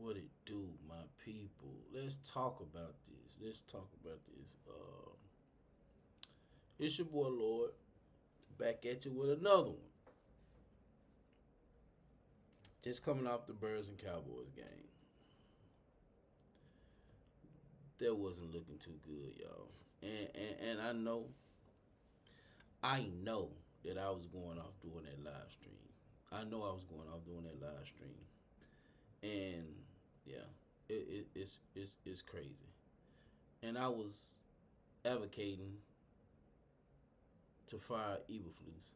What it do, my people? Let's talk about this. It's your boy Lord back at you with another one. Just coming off the Birds and Cowboys game. That wasn't looking too good, y'all. And I know that I was going off doing that live stream. I know I was going off doing that live stream, and yeah, it's crazy. And I was advocating to fire Eberflus.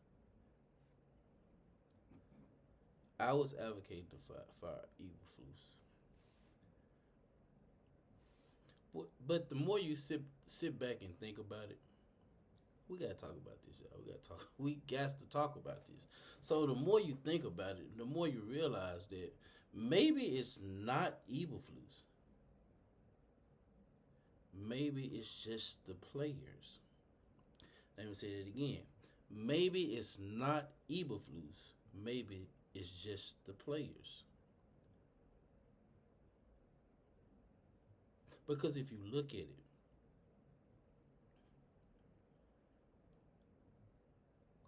I was advocating to fire Eberflus. But the more you sit back and think about it, we gotta talk about this, y'all. We gotta talk. We got to talk about this. So the more you think about it, the more you realize that maybe it's not Eberflus. Maybe it's just the players. Let me say that again. Maybe it's not Eberflus. Maybe it's just the players. Because if you look at it,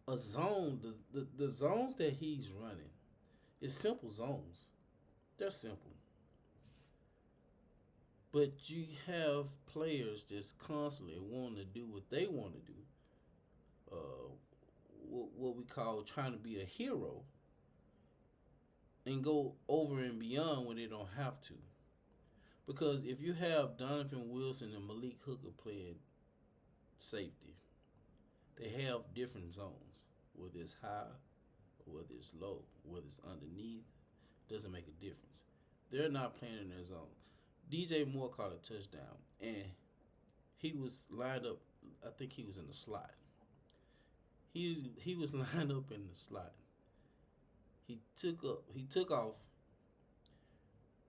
a zone, the zones that he's running, is simple zones. They're simple. But you have players just constantly wanting to do what they want to do. Uh, what we call trying to be a hero and go over and beyond when they don't have to. Because if you have Donovan Wilson and Malik Hooker playing safety, they have different zones. Whether it's high, or whether it's low, whether it's underneath, doesn't make a difference. They're not playing in their zone. DJ Moore caught a touchdown, and he was lined up. I think he was in the slot. He was lined up in the slot. He took off,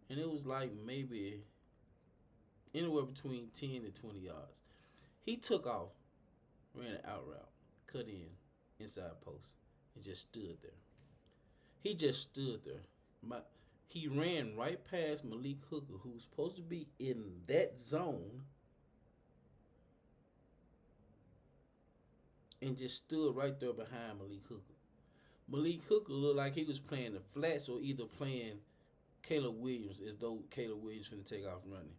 and it was like maybe anywhere between 10 to 20 yards. He took off, ran an out route, cut in, inside post, and just stood there. He just stood there. He ran right past Malik Hooker, who's supposed to be in that zone, and just stood right there behind Malik Hooker. Malik Hooker looked like he was playing the flats or either playing Caleb Williams as though Caleb Williams finna take off running.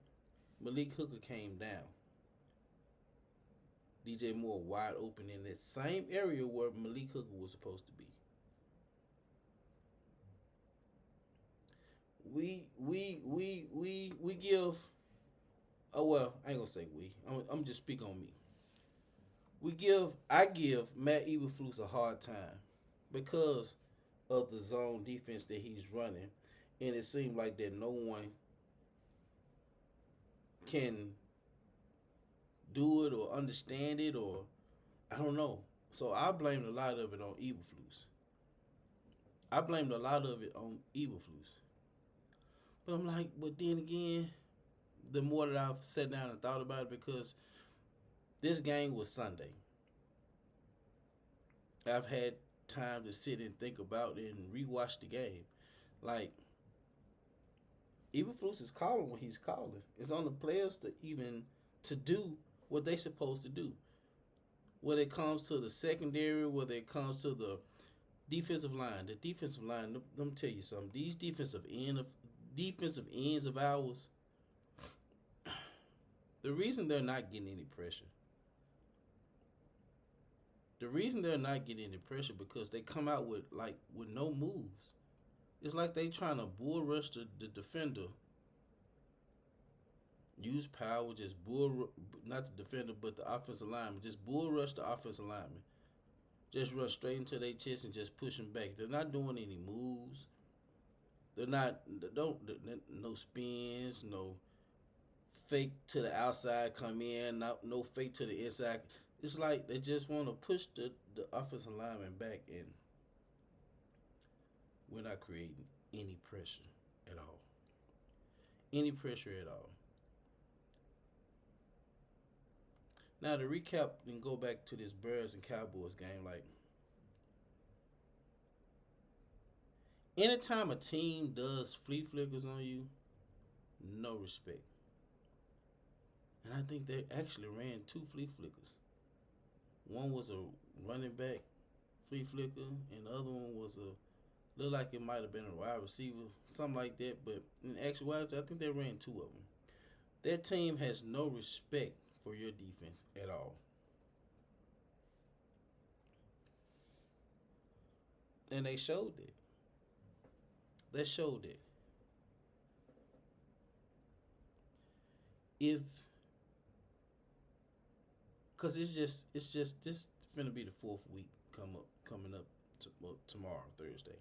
Malik Hooker came down. DJ Moore wide open in that same area where Malik Hooker was supposed to be. We give. Oh well, I ain't gonna say we. I'm just speaking on me. I give Matt Eberflus a hard time because of the zone defense that he's running, and it seemed like that no one can do it or understand it, or I don't know. So I blamed a lot of it on Eberflus. But I'm like, but then again, the more that I've sat down and thought about it, because this game was Sunday. I've had time to sit and think about it and rewatch the game. Like, Eberflus is calling what he's calling. It's on the players to do what they supposed to do. Whether it comes to the secondary, whether it comes to the defensive line. The defensive line, let me tell you something. These defensive ends of ours, the reason they're not getting any pressure. Because they come out with no moves. It's like they trying to bull rush the defender. Use power, just not the defender, but the offensive lineman. Just bull rush the offensive lineman. Just run straight into their chest and just push them back. They're not doing any moves. No spins, no fake to the outside come in, no fake to the inside. It's like they just want to push the offensive lineman back, and we're not creating any pressure at all. Now to recap and go back to this Bears and Cowboys game, like anytime a team does flea flickers on you, no respect. And I think they actually ran two flea flickers. One was a running back flea flicker, and the other one was a looked like it might have been a wide receiver, something like that. But in actuality, I think they ran two of them. That team has no respect for your defense at all. And they showed that. They showed that. If, cause it's just this finna be the fourth week coming up tomorrow, Thursday.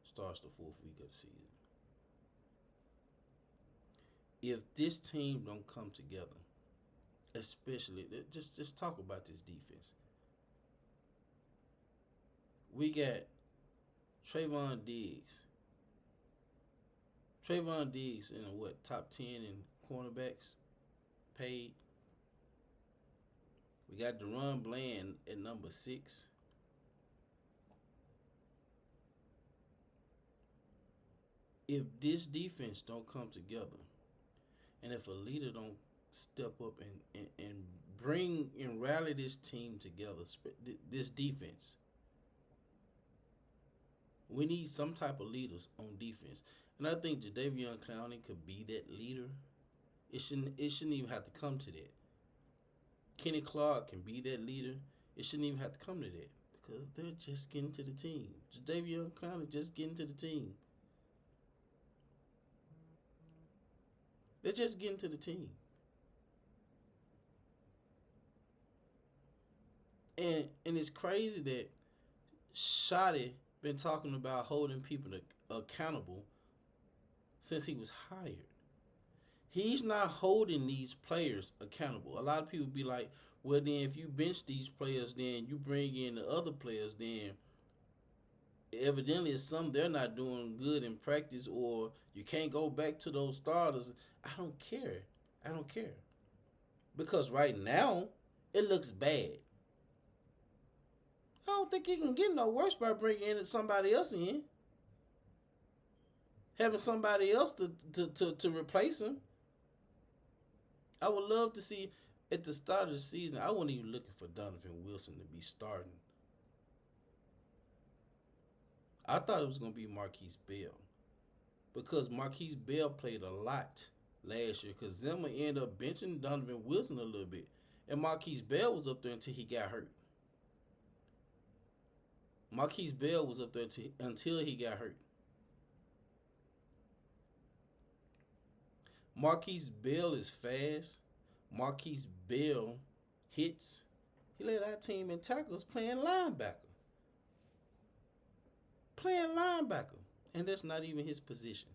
Starts the fourth week of the season. If this team don't come together, especially just talk about this defense. We got Trayvon Diggs. Trayvon Diggs in what, top 10 in cornerbacks paid. We got Deron Bland at number 6. If this defense don't come together, and if a leader don't step up and bring and rally this team together, this defense, we need some type of leaders on defense. And I think Jadeveon Clowney could be that leader. It shouldn't even have to come to that. Kenny Clark can be that leader. It shouldn't even have to come to that because they're just getting to the team. Jadeveon Clowney just getting to the team. They're just getting to the team. And it's crazy that Shotty been talking about holding people accountable since he was hired. He's not holding these players accountable. A lot of people be like, well, then if you bench these players, then you bring in the other players, then evidently it's something they're not doing good in practice, or you can't go back to those starters. I don't care. I don't care. Because right now, it looks bad. I don't think it can get no worse by bringing in somebody else in. Having somebody else to replace him. I would love to see at the start of the season, I wasn't even looking for Donovan Wilson to be starting. I thought it was going to be Marquise Bell. Because Marquise Bell played a lot last year. Because Zimmer ended up benching Donovan Wilson a little bit. And Marquise Bell was up there until he got hurt. Marquise Bell was up there until he got hurt. Marquise Bell is fast. Marquise Bell hits. He led our team in tackles playing linebacker. And that's not even his position.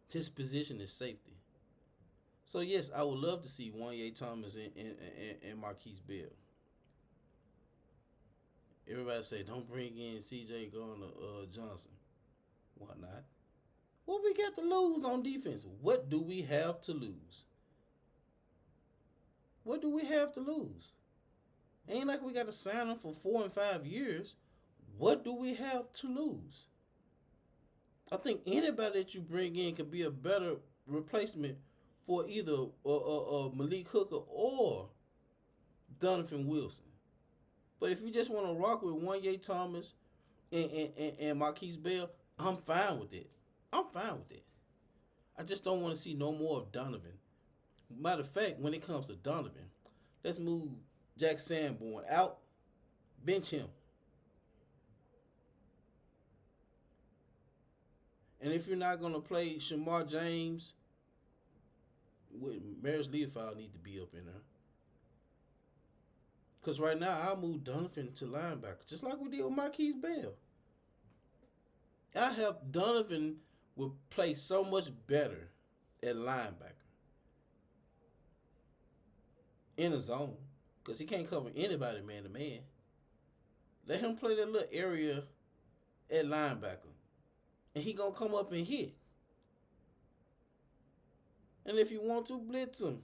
His position is safety. So, yes, I would love to see Wanye Thomas and Marquise Bell. Everybody say, don't bring in C.J. Johnson. Why not? What we got to lose on defense? What do we have to lose? What do we have to lose? Ain't like we got to sign them for 4 and 5 years. What do we have to lose? I think anybody that you bring in could be a better replacement for either Malik Hooker or Donovan Wilson. But if you just want to rock with Wanye Thomas and Marquise Bell, I'm fine with it. I just don't want to see no more of Donovan. Matter of fact, when it comes to Donovan, let's move Jack Sanborn out, bench him. And if you're not going to play Shamar James, Maris Leofile need to be up in there. Because right now, I'll move Donovan to linebacker, just like we did with Marquise Bell. I have Donovan will play so much better at linebacker in a zone because he can't cover anybody man to man. Let him play that little area at linebacker, and he gonna come up and hit. And if you want to, blitz him.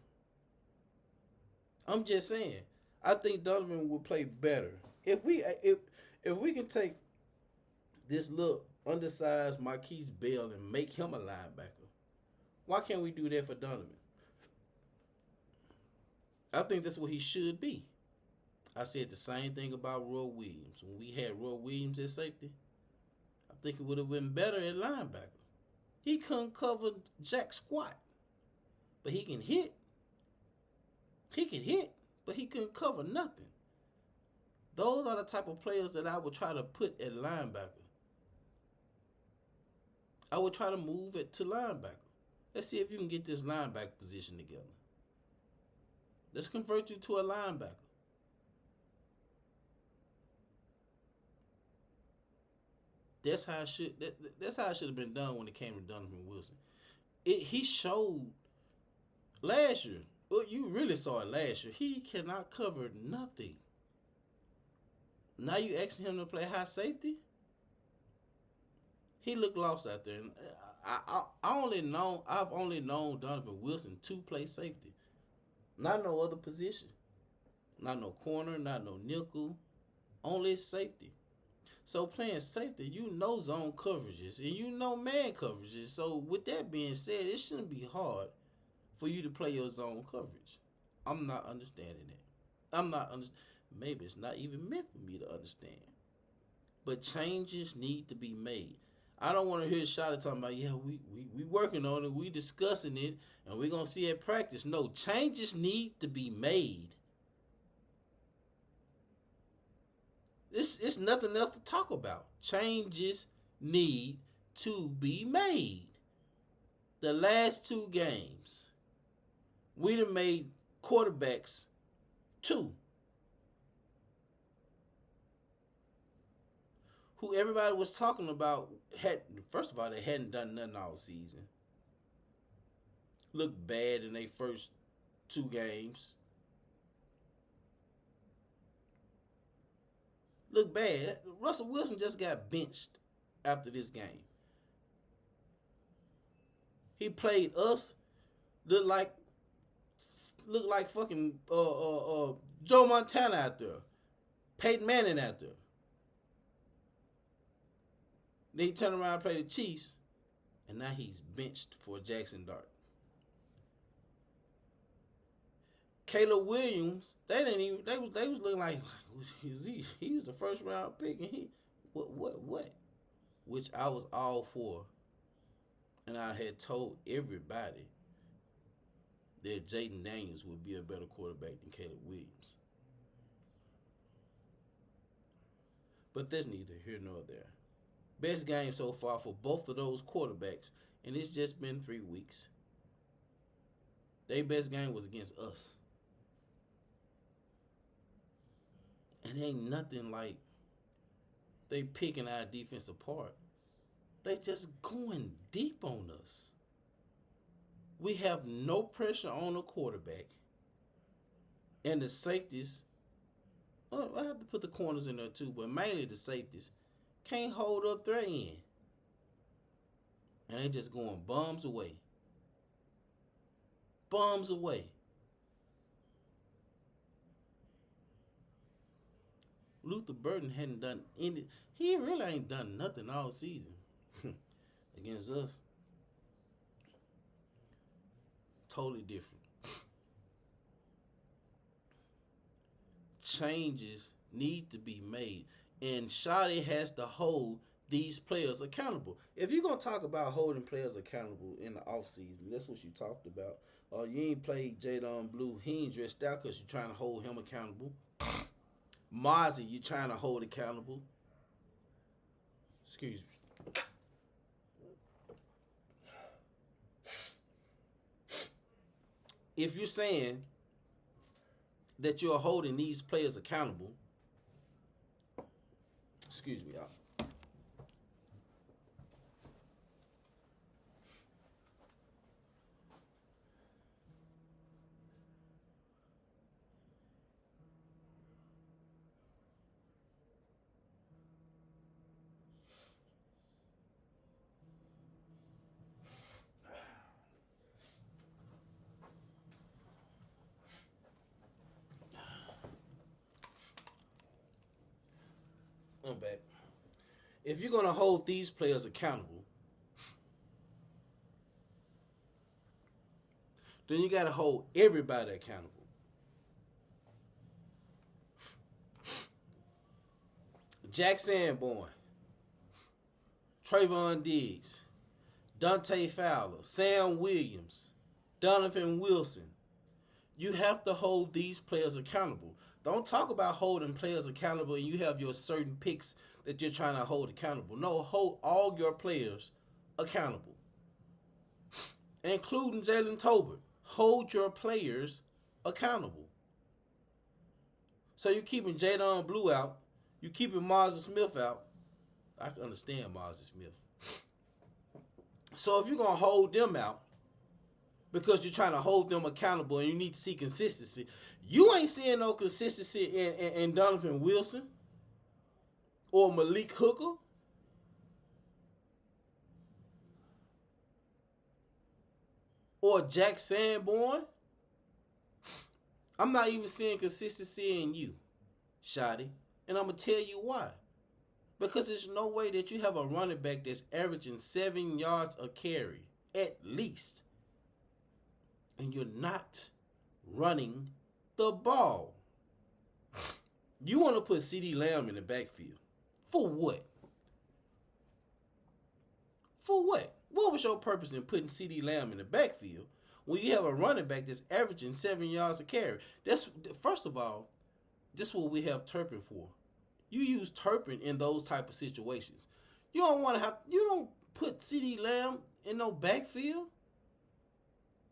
I'm just saying. I think Donovan will play better if we can take this little undersized Marquise Bell and make him a linebacker. Why can't we do that for Donovan? I think that's what he should be. I said the same thing about Roy Williams. When we had Roy Williams at safety, I think it would have been better at linebacker. He couldn't cover jack squat, but he can hit. He can hit, but he couldn't cover nothing. Those are the type of players that I would try to put at linebacker. I would try to move it to linebacker. Let's see if you can get this linebacker position together. Let's convert you to a linebacker. That's how it should. That's how it should have been done when it came to Donovan Wilson. He showed last year. Well, you really saw it last year. He cannot cover nothing. Now you asking him to play high safety. He looked lost out there. And I've only known Donovan Wilson to play safety, not no other position, not no corner, not no nickel, only safety. So playing safety, you know zone coverages and you know man coverages. So with that being said, it shouldn't be hard for you to play your zone coverage. I'm not understanding that. Maybe it's not even meant for me to understand. But changes need to be made. I don't want to hear Shotty talking about, yeah, we working on it, we discussing it, and we're going to see it practice. No, changes need to be made. It's nothing else to talk about. Changes need to be made. The last 2 games, we done made quarterbacks 2. Who everybody was talking about first of all, they hadn't done nothing all season. Looked bad in their first 2 games. Looked bad. Russell Wilson just got benched after this game. He played us. Looked like fucking Joe Montana out there. Peyton Manning out there. Then he turned around and played the Chiefs, and now he's benched for Jackson Dart. Caleb Williams, they was looking like he was the first round pick, and he what? Which I was all for, and I had told everybody that Jaden Daniels would be a better quarterback than Caleb Williams. But that's neither here nor there. Best game so far for both of those quarterbacks, and it's just been 3 weeks. Their best game was against us. And ain't nothing like they picking our defense apart. They just going deep on us. We have no pressure on the quarterback. And the safeties, I have to put the corners in there too, but mainly the safeties, can't hold up their end. And they just going bums away. Bums away. Luther Burden hadn't done any. He really ain't done nothing all season against us. Totally different. Changes need to be made. And Shotty has to hold these players accountable. If you're going to talk about holding players accountable in the offseason, that's what you talked about. You ain't played Jadon Blue. He ain't dressed out because you're trying to hold him accountable. MAZI, you're trying to hold accountable. Excuse me. If you're saying that you're holding these players accountable, excuse me, y'all. I'm back. If you're going to hold these players accountable, then you got to hold everybody accountable. Jack Sanborn, Trayvon Diggs, Dante Fowler, Sam Williams, Donovan Wilson. You have to hold these players accountable. Don't talk about holding players accountable and you have your certain picks that you're trying to hold accountable. No, hold all your players accountable, including Jalen Tolbert. Hold your players accountable. So you're keeping Jadon Blue out. You're keeping MAZI Smith out. I can understand MAZI Smith. So if you're going to hold them out because you're trying to hold them accountable and you need to see consistency, you ain't seeing no consistency in Donovan Wilson or Malik Hooker. Or Jack Sanborn. I'm not even seeing consistency in you, Shotty. And I'm going to tell you why. Because there's no way that you have a running back that's averaging 7 yards a carry, at least. And you're not running the ball. You want to put CeeDee Lamb in the backfield. For what? For what? What was your purpose in putting CeeDee Lamb in the backfield when you have a running back that's averaging 7 yards a carry? First of all, this is what we have Turpin for. You use Turpin in those type of situations. You don't put CeeDee Lamb in no backfield.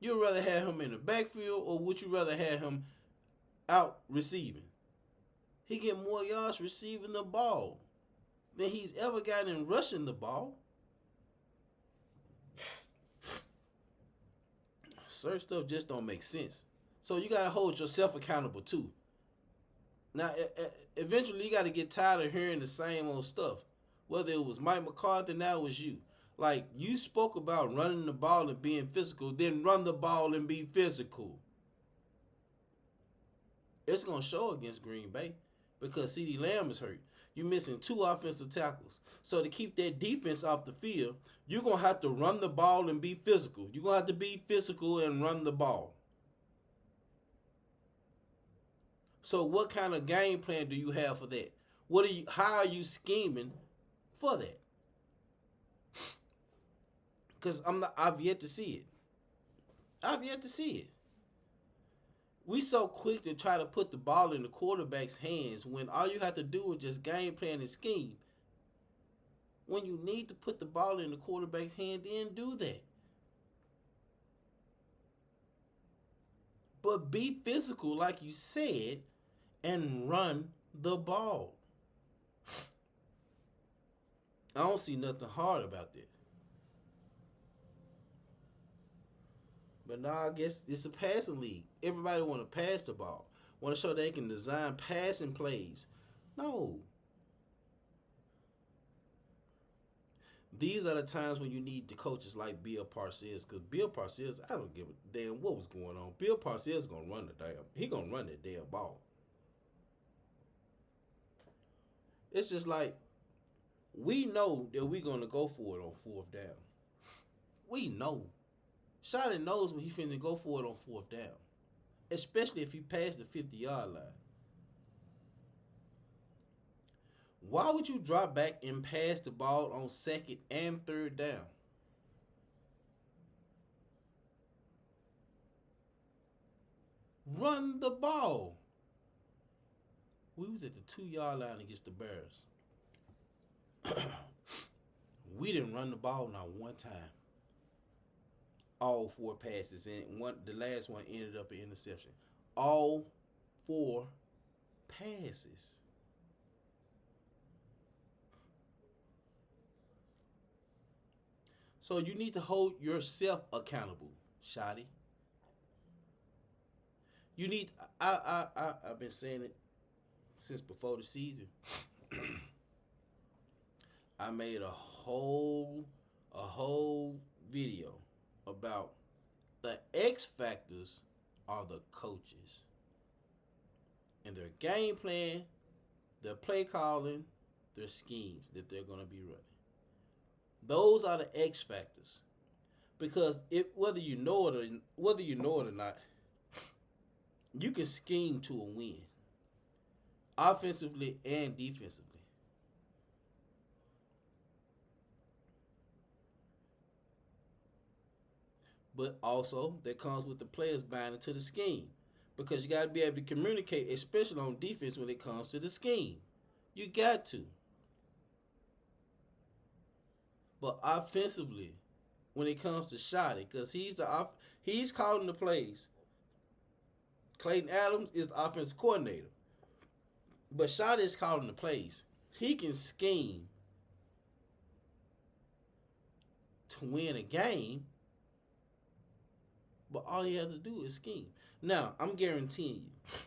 You'd rather have him in the backfield, or would you rather have him out receiving? He get more yards receiving the ball than he's ever gotten in rushing the ball. Certain stuff just don't make sense. So you got to hold yourself accountable too. Now, eventually you got to get tired of hearing the same old stuff. Whether it was Mike McCarthy, now it was you. Like, you spoke about running the ball and being physical, then run the ball and be physical. It's going to show against Green Bay because CeeDee Lamb is hurt. You're missing 2 offensive tackles. So to keep that defense off the field, you're going to have to run the ball and be physical. You're going to have to be physical and run the ball. So what kind of game plan do you have for that? How are you scheming for that? Because I've yet to see it. I've yet to see it. We so quick to try to put the ball in the quarterback's hands when all you have to do is just game plan and scheme. When you need to put the ball in the quarterback's hand, then do that. But be physical, like you said, and run the ball. I don't see nothing hard about that. But now I guess it's a passing league. Everybody want to pass the ball. Want to show they can design passing plays. No. These are the times when you need the coaches like Bill Parcells. Because Bill Parcells, I don't give a damn what was going on. Bill Parcells going to run he going to run that damn ball. It's just like, we know that we're going to go for it on 4th down. We know. Shotty knows when he finna go for it on 4th down. Especially if he passed the 50-yard line. Why would you drop back and pass the ball on 2nd and 3rd down? Run the ball. We was at the 2-yard line against the Bears. We didn't run the ball not one time. All 4 passes, and the last one ended up an interception. All 4 passes. So you need to hold yourself accountable, Shotty. You need. I've been saying it since before the season. I made a whole video about the X factors are the coaches and their game plan, their play calling, their schemes that they're going to be running. Those are the X factors. because whether you know it or not, you can scheme to a win, offensively and defensively. But also, that comes with the players buying into the scheme, because you got to be able to communicate, especially on defense when it comes to the scheme. You got to. But offensively, when it comes to Shotty, because he's calling the plays. Clayton Adams is the offensive coordinator, but Shotty is calling the plays. He can scheme to win a game, but all he has to do is scheme. Now, I'm guaranteeing you,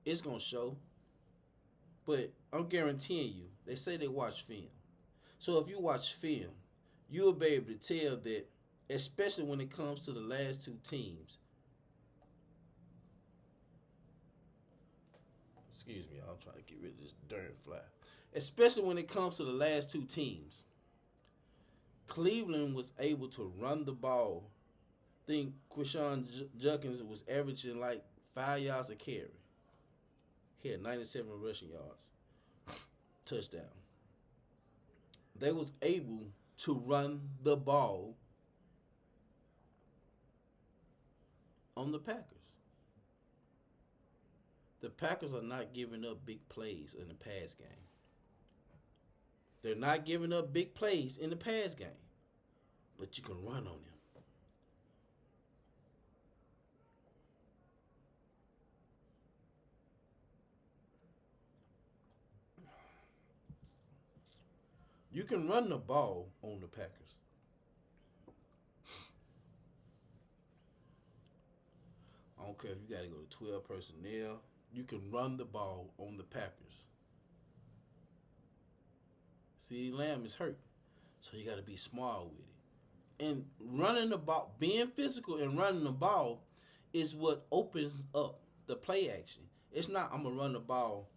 it's gonna show. But I'm guaranteeing you, they say they watch film. So if you watch film, you'll be able to tell that, especially when it comes to the last two teams. Excuse me, I'm trying to get rid of this darn fly. Especially when it comes to the last two teams. Cleveland was able to run the ball. I think Quishon Judkins was averaging like 5 yards a carry. He had 97 rushing yards. Touchdown. They was able to run the ball on the Packers. The Packers are not giving up big plays in the pass game. They're not giving up big plays in the pass game. But you can run on them. You can run the ball on the Packers. I don't care if you got to go to 12 personnel. You can run the ball on the Packers. CeeDee Lamb is hurt, so you got to be smart with it. And running the ball, being physical and running the ball is what opens up the play action. It's not, I'm going to run the ball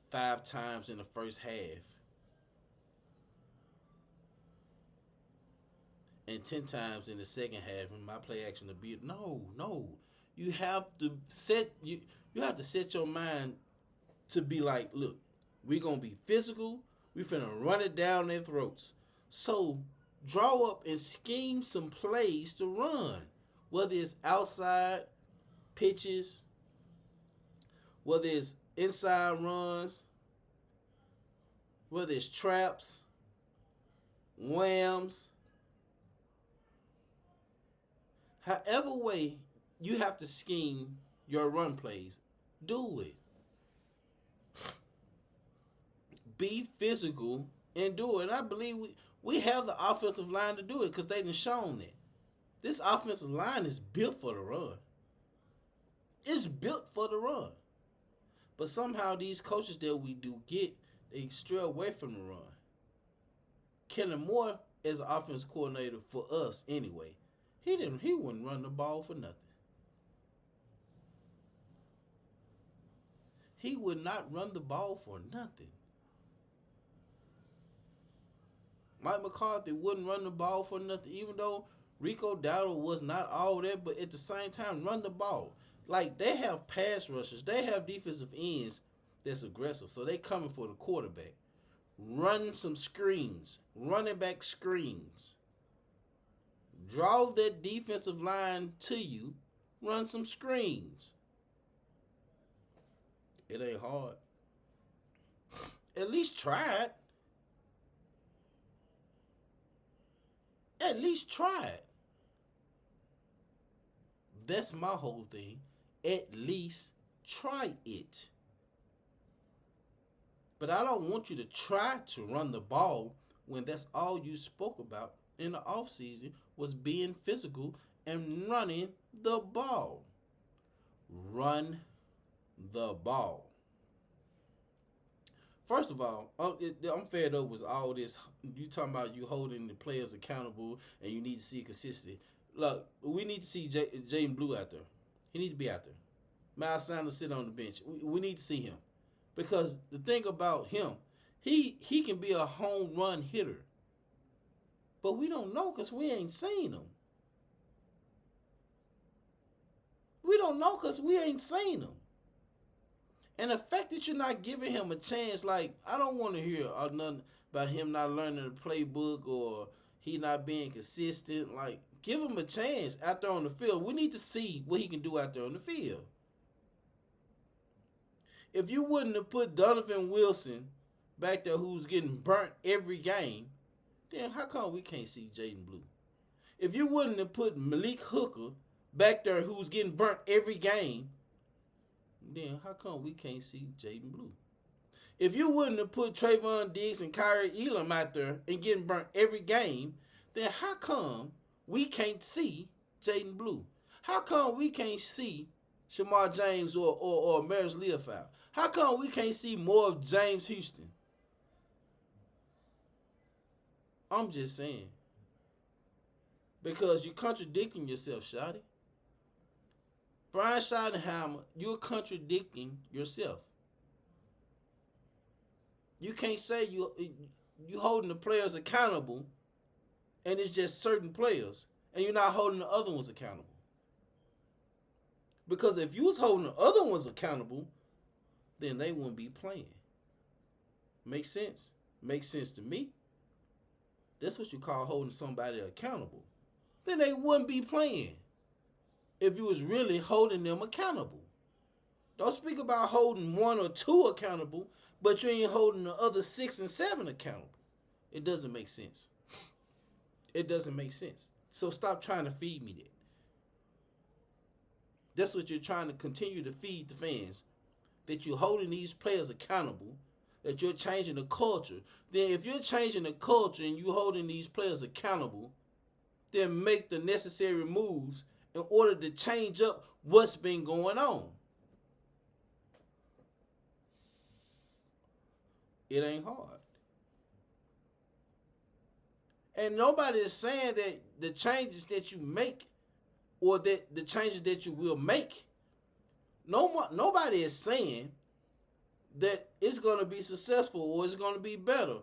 5 times in the first half and 10 times in the second half, and my play action to be no. You have to set your mind to be like, look, we're gonna be physical, we finna run it down their throats. So draw up and scheme some plays to run. Whether it's outside pitches, whether it's inside runs, whether it's traps, whams, however way you have to scheme your run plays, do it. Be physical and do it. And I believe we have the offensive line to do it, because they done shown that. This offensive line is built for the run. It's built for the run. But somehow these coaches that we do get, they stray away from the run. Kellen Moore, as an offensive coordinator for us anyway, he wouldn't run the ball for nothing. He would not run the ball for nothing. Mike McCarthy wouldn't run the ball for nothing, even though Rico Dowdle was not all that, but at the same time, run the ball. Like, they have pass rushers. They have defensive ends that's aggressive, so they coming for the quarterback. Run some screens. Running back screens. Draw that defensive line to you. Run some screens. It ain't hard. At least try it. At least try it. That's my whole thing. At least try it. But I don't want you to try to run the ball when that's all you spoke about in the offseason was being physical and running the ball. Run the ball. First of all, I'm fed up with all this. You talking about you holding the players accountable and you need to see consistency. Look, we need to see Jaden Blue out there. He need to be out there. Miles Sanders sit on the bench. We need to see him. Because the thing about him, he can be a home run hitter. But we don't know because we ain't seen him. We don't know because we ain't seen him. And the fact that you're not giving him a chance, like, I don't want to hear nothing about him not learning the playbook or he not being consistent. Like, give him a chance out there on the field. We need to see what he can do out there on the field. If you wouldn't have put Donovan Wilson back there who's getting burnt every game, then how come we can't see Jaden Blue? If you wouldn't have put Malik Hooker back there who's getting burnt every game, then how come we can't see Jaden Blue? If you wouldn't have put Trayvon Diggs and Kyrie Elam out there and getting burnt every game, then how come we can't see Jaden Blue? How come we can't see Shamar James or Maris Leofow? How come we can't see more of James Houston? I'm just saying. Because you're contradicting yourself, Shotty. Brian Schottenheimer, you're contradicting yourself. You can't say you holding the players accountable and it's just certain players and you're not holding the other ones accountable. Because if you was holding the other ones accountable, then they wouldn't be playing. Makes sense? Makes sense to me. That's what you call holding somebody accountable. Then they wouldn't be playing if you was really holding them accountable. Don't speak about holding one or two accountable, but you ain't holding the other 6 and 7 accountable. It doesn't make sense. It doesn't make sense. So stop trying to feed me that. That's what you're trying to continue to feed the fans, that you're holding these players accountable, that you're changing the culture. Then if you're changing the culture and you're holding these players accountable, then make the necessary moves in order to change up what's been going on. It ain't hard. And nobody is saying that the changes that you make or that the changes that you will make, nobody is saying that it's going to be successful or it's going to be better.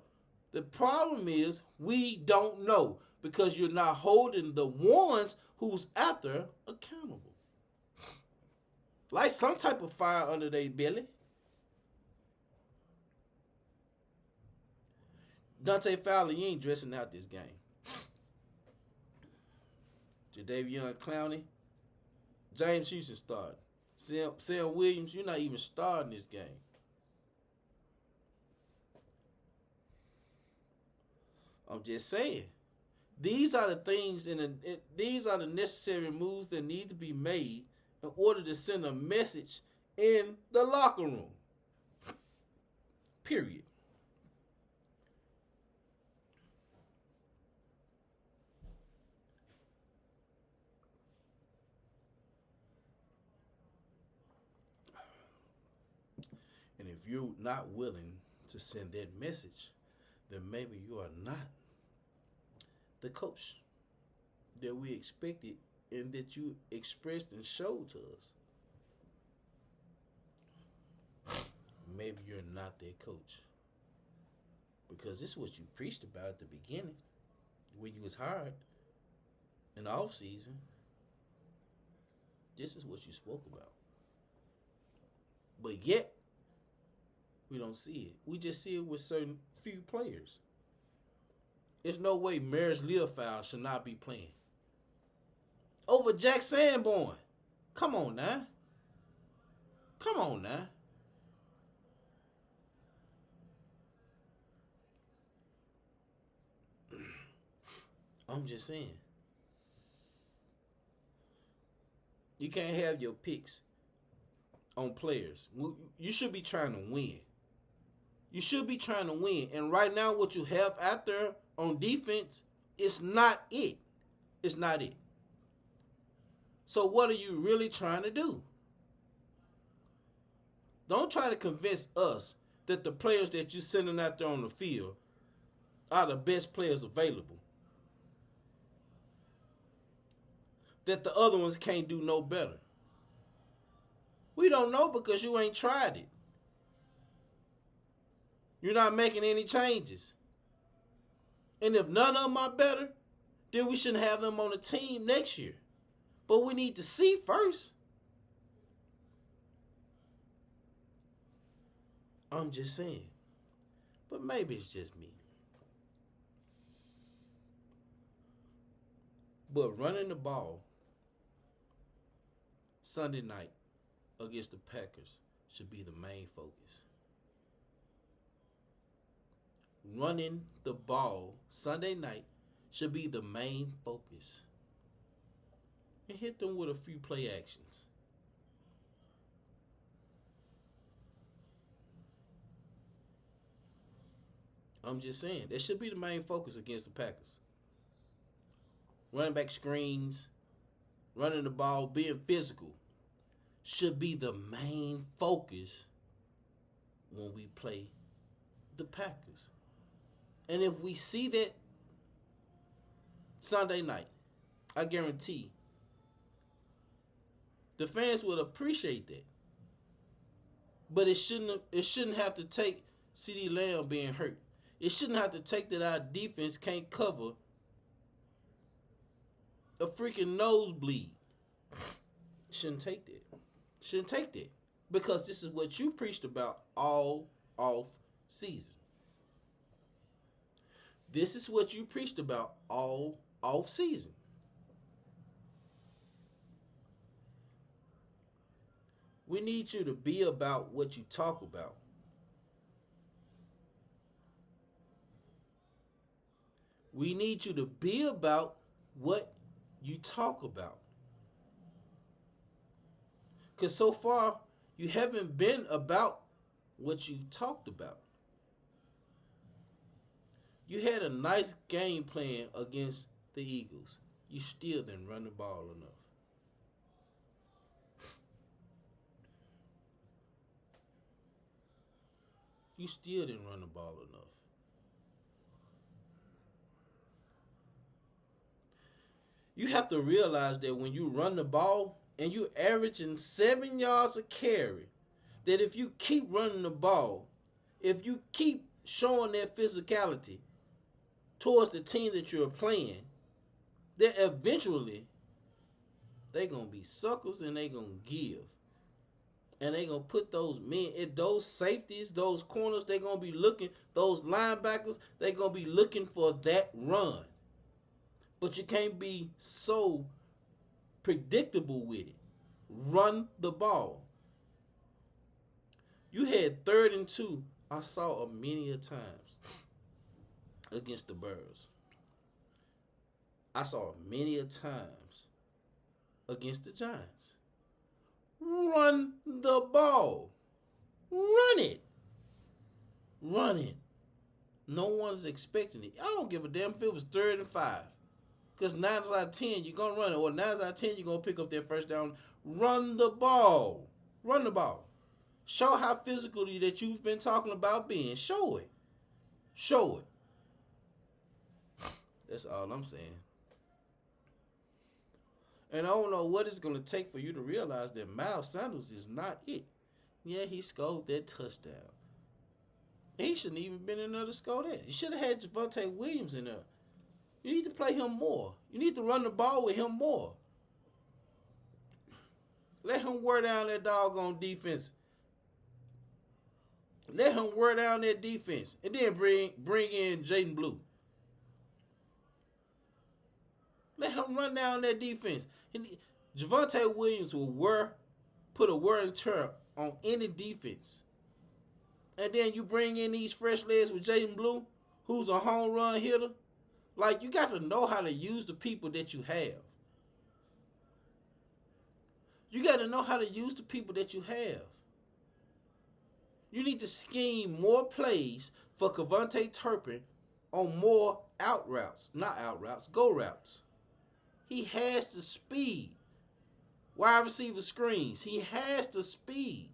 The problem is we don't know because you're not holding the ones who's after accountable. Like some type of fire under their belly. Dante Fowler, you ain't dressing out this game. Jadavion Clowney, James Houston starting. Sam Williams, you're not even starting this game. I'm just saying. These are the things these are the necessary moves that need to be made in order to send a message in the locker room. Period. And if you're not willing to send that message, then maybe you are not the coach that we expected and that you expressed and showed to us. Maybe you're not that coach. Because this is what you preached about at the beginning when you was hired in the off season. This is what you spoke about. But yet, we don't see it. We just see it with certain few players. There's no way Maris Leofow should not be playing over Jack Sanborn. Come on now. Come on now. I'm just saying. You can't have your picks on players. You should be trying to win. You should be trying to win. And right now, what you have out there on defense, it's not it. It's not it. So what are you really trying to do? Don't try to convince us that the players that you're sending out there on the field are the best players available. That the other ones can't do no better. We don't know because you ain't tried it. You're not making any changes. And if none of them are better, then we shouldn't have them on the team next year. But we need to see first. I'm just saying. But maybe it's just me. But running the ball Sunday night against the Packers should be the main focus. Running the ball Sunday night should be the main focus. And hit them with a few play actions. I'm just saying, that should be the main focus against the Packers. Running back screens, running the ball, being physical should be the main focus when we play the Packers. And if we see that Sunday night, I guarantee the fans would appreciate that. But it shouldn't have to take CeeDee Lamb being hurt. It shouldn't have to take that our defense can't cover a freaking nosebleed. Shouldn't take that. Shouldn't take that. Because this is what you preached about all off season. This is what you preached about all off season. We need you to be about what you talk about. We need you to be about what you talk about. Because so far, you haven't been about what you've talked about. You had a nice game plan against the Eagles. You still didn't run the ball enough. You still didn't run the ball enough. You have to realize that when you run the ball and you're averaging 7 yards a carry, that if you keep running the ball, if you keep showing that physicality towards the team that you're playing, then eventually they're going to be suckers and they're going to give. And they're going to put those men, those safeties, those corners, they're going to be looking, those linebackers, they're going to be looking for that run. But you can't be so predictable with it. Run the ball. You had 3rd and 2. I saw it many a times against the Bears. I saw it many a times against the Giants. Run the ball. Run it. Run it. No one's expecting it. I don't give a damn if it was 3rd and 5. Because 9 out of 10, you're going to run it. Or 9 out of 10, you're going to pick up that first down. Run the ball. Run the ball. Show how physically that you've been talking about being. Show it. Show it. That's all I'm saying. And I don't know what it's going to take for you to realize that Miles Sanders is not it. Yeah, he scored that touchdown. He shouldn't even been in there to score that. You should have had Javonte Williams in there. You need to play him more. You need to run the ball with him more. Let him wear down that doggone defense. Let him wear down that defense. And then bring in Jaden Blue. Let him run down that defense. Javonte Williams will put a wear and tear on any defense. And then you bring in these fresh legs with Jaden Blue, who's a home run hitter. Like, you got to know how to use the people that you have. You got to know how to use the people that you have. You need to scheme more plays for Cavonte Turpin on more out routes. Not out routes, go routes. He has the speed. Wide receiver screens. He has the speed.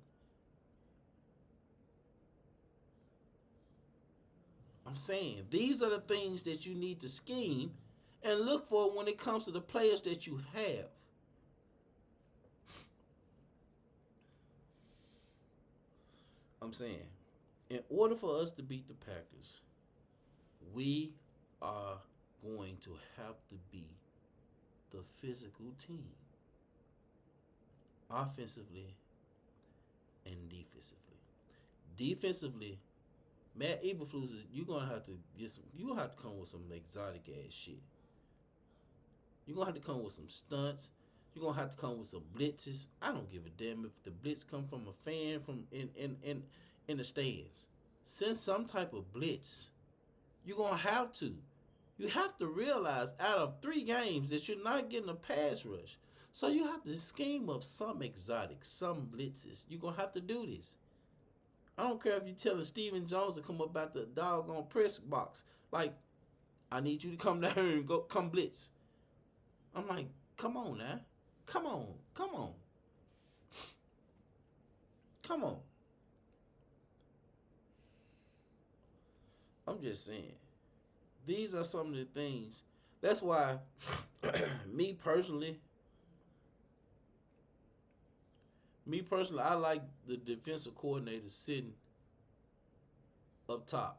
I'm saying these are the things that you need to scheme and look for when it comes to the players that you have. I'm saying In order for us to beat the Packers, we are going to have to be the physical team, offensively and defensively. Defensively, Matt Eberflus, you're gonna have to get some. You gonna have to come with some exotic ass shit. You're gonna have to come with some stunts. You're gonna have to come with some blitzes. I don't give a damn if the blitz come from a fan from in the stands. Send some type of blitz. You're gonna have to. You have to realize out of 3 games that you're not getting a pass rush. So you have to scheme up some exotic, some blitzes. You're gonna have to do this. I don't care if you're telling Steven Jones to come up out the doggone press box. Like, I need you to come down here and come blitz. I'm like, come on now. Come on. Come on. Come on. I'm just saying. These are some of the things. That's why, me personally, I like the defensive coordinator sitting up top,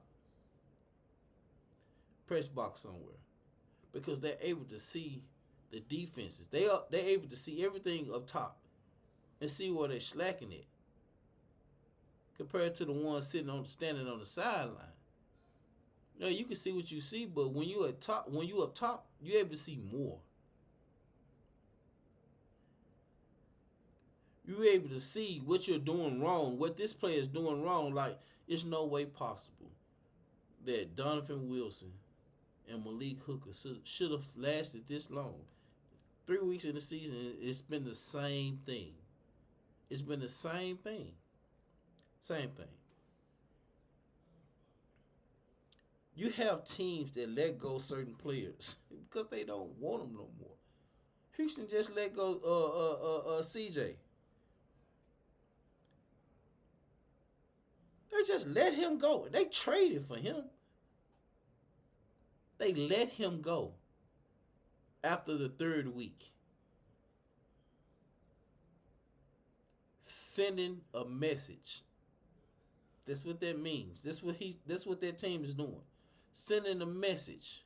press box somewhere, because they're able to see the defenses. They're able to see everything up top and see where they're slacking it, compared to the ones standing on the sideline. You know, you can see what you see, but when you up top, you're able to see more. You're able to see what you're doing wrong, what this player is doing wrong. Like, it's no way possible that Donovan Wilson and Malik Hooker should have lasted this long. 3 weeks in the season, it's been the same thing. It's been the same thing. Same thing. You have teams that let go certain players because they don't want them no more. Houston just let go CJ. They just let him go. They traded for him. They let him go after the 3rd week. Sending a message. That's what that means. That's what that team is doing. Sending a message.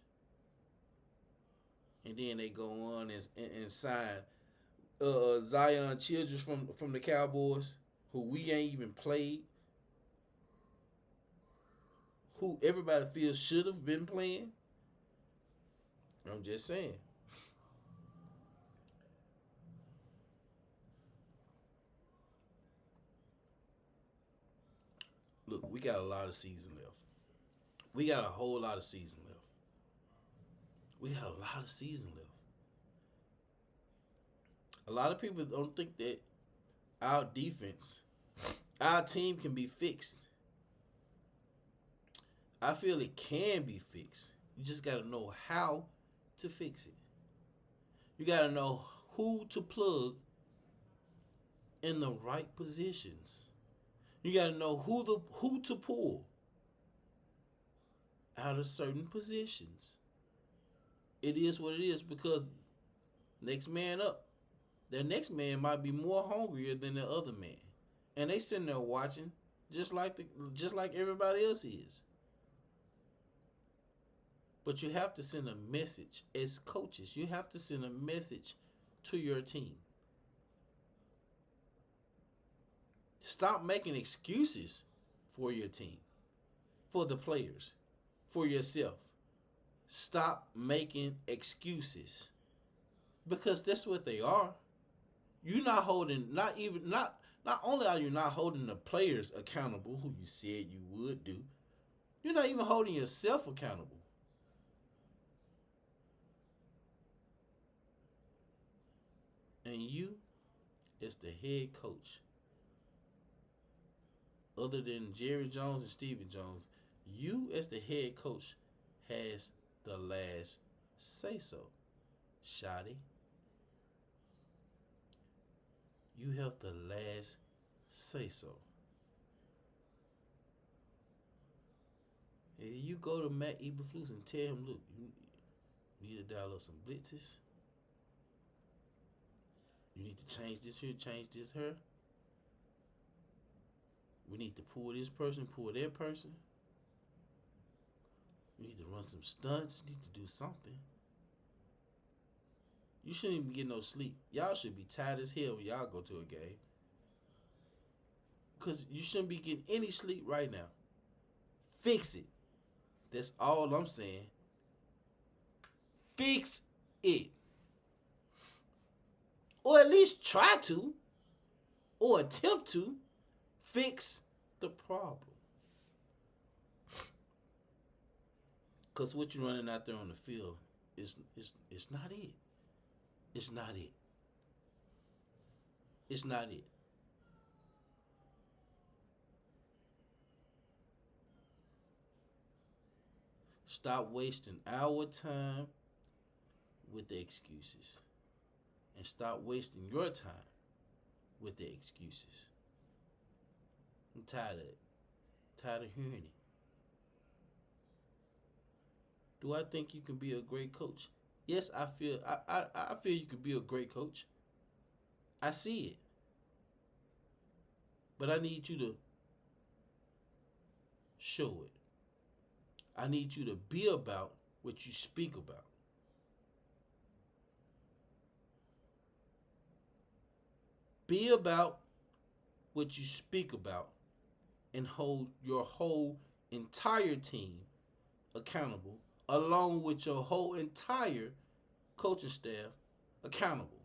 And then they go on and sign Zion Childress from the Cowboys, who we ain't even played, who everybody feels should have been playing. I'm just saying. Look, we got a lot of season left. We got a whole lot of season left. We got a lot of season left. A lot of people don't think that our defense, our team can be fixed. I feel it can be fixed. You just got to know how to fix it. You got to know who to plug in the right positions. You got to know who to pull out of certain positions. It is what it is, because next man up. The next man might be more hungrier than the other man. And they sitting there watching just like everybody else is. But you have to send a message as coaches. You have to send a message to your team. Stop making excuses for your team, for the players, for yourself. Stop making excuses, because that's what they are. You're not holding, not only are you not holding the players accountable, who you said you would do, you're not even holding yourself accountable. And you, as the head coach, other than Jerry Jones and Stephen Jones, you as the head coach has the last say so. Shotty, you have the last say so. And you go to Matt Eberflus and tell him, look, you need to dial up some blitzes. You need to change this here, change this here. We need to pull this person, pull that person. We need to run some stunts. We need to do something. You shouldn't even get no sleep. Y'all should be tired as hell when y'all go to a game. Because you shouldn't be getting any sleep right now. Fix it. That's all I'm saying. Fix it. Or at least try to. Or attempt to. Fix the problem. Because what you're running out there on the field is not it. It's not it. It's not it. Stop wasting our time with the excuses. And stop wasting your time with the excuses. I'm tired of it. Tired of hearing it. Do I think you can be a great coach? Yes, I feel you can be a great coach. I see it. But I need you to show it. I need you to be about what you speak about. Be about what you speak about and hold your whole entire team accountable, along with your whole entire coaching staff accountable.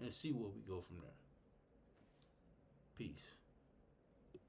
And see where we go from there. Peace.